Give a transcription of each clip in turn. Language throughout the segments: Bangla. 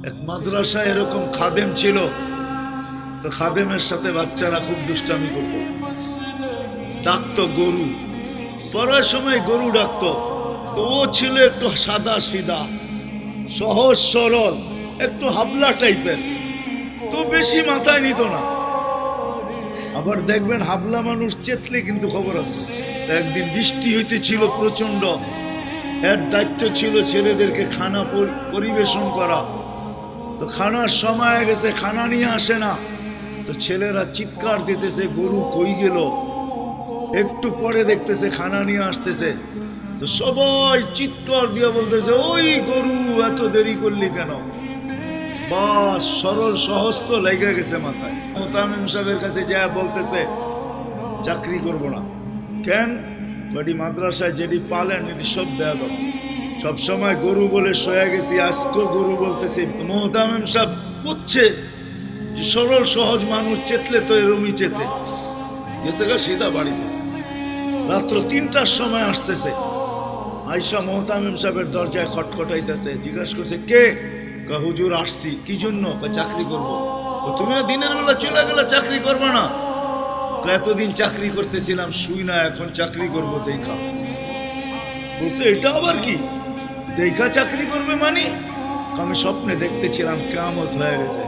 এক মাদ্রাসায় এরকম খাদেম ছিল, তো খাদেমের সাথে বাচ্চারা খুব দুষ্টামি করত, ডাকতো গরু, পড়ার সময় গরু ডাকতো। তো ও ছিল একটু সাদা সিধা, সহজ সরল, একটু হাবলা টাইপের, তো বেশি মাথায় নিত না। আবার দেখবেন হাবলা মানুষ চেতলে কিন্তু খবর আছে। একদিন বৃষ্টি হইতেছিল প্রচন্ড, এর দায়িত্ব ছিল ছেলেদেরকে খানা পরিবেশন করা। তো খানার সময় গেছে, খানা নিয়ে আসে না, তো ছেলেরা চিৎকার দিতেছে গরু কই গেল। একটু পরে দেখতেছে খানা নিয়ে আসতেছে, তো সবাই চিৎকার দিয়ে বলতেছে ওই গরু এত দেরি করলি কেন। বাস সরল সহজ তো লেগে গেছে মাথায়। মোতামিম সাহেবের কাছে যা বলতেছে চাকরি করব না। কেন? বাড়ি মাদ্রাসায় যেটি পালেন এটি সব দেয়া দাও। সবসময় গরু বলে শোয়া গেছি, আজকেও গরু বলতেছি। মোতামিম সাহেব বুঝছে যে সরল সহজ মানুষ চেতলে তো এরমই চেতে গেছে গা সিধা বাড়িতে। রাত্র ৩টার সময় আসতেছে, আয়সা মোহতামিম সাহেবের দরজায় খটখটাইতেছে, জিজ্ঞাসা করছে কে? হুজুর আসছি। কি জন্য? চাকরি করব। তুমি দিনের বেলা চলে গেলে চাকরি করবে না? এতদিন চাকরি করতেছিলাম শুই না, এখন চাকরি করব দেখা। বলছে এটা আবার কি দেখা চাকরি করবে মানে? আমি স্বপ্নে দেখতেছিলাম কিয়ামত হয়ে গেছে,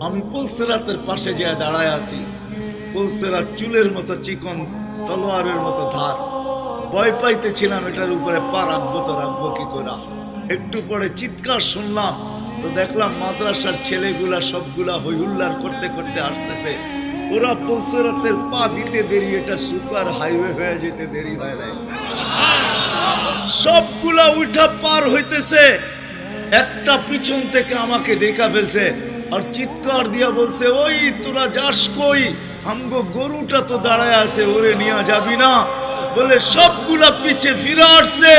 আমি পুলসেরাতের পাশে যা দাঁড়ায় আছি, পুলসেরাত চুলের মতো চিকন, তলোয়ারের মতো ধার। ভয় পাইতেছিলাম এটার উপরে পা রাখবো তো রাখবো কি করে। একটু পরে চিৎকার শুনলাম, তো দেখলাম মাদ্রাসার ছেলেগুলা সবগুলা হইহুল্লার করতে করতে আসতেছে। ওরা পুলসেরাতের পা দিতে দেরি, এটা সুপার হাইওয়ে হয়ে যেতে দেরি হয় নাই। সবগুলা উঠা পার হইতেছে, একটা পিছন থেকে আমাকে দেখা ফেলছে আর চিৎকার দিয়া বলছে ওই তোরা যাস কই? আমগো গরুটা তো দাঁড়ায় আছে, ওরে নিয়ে যাবি না? বলে সবগুলা পিছে ফিরে আসছে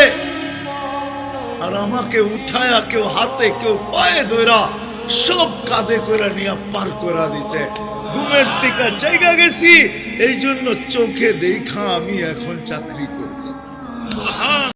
আর আমাকে উঠায়া কেউ হাতে কেউ পায়ে ধরা সব কাঁধে করে নিয়ে পার করা দিছে। ঘুমের থেকে জায়গা গেছি, এই জন্য চোখে দেখা আমি এখন চাকরি করব।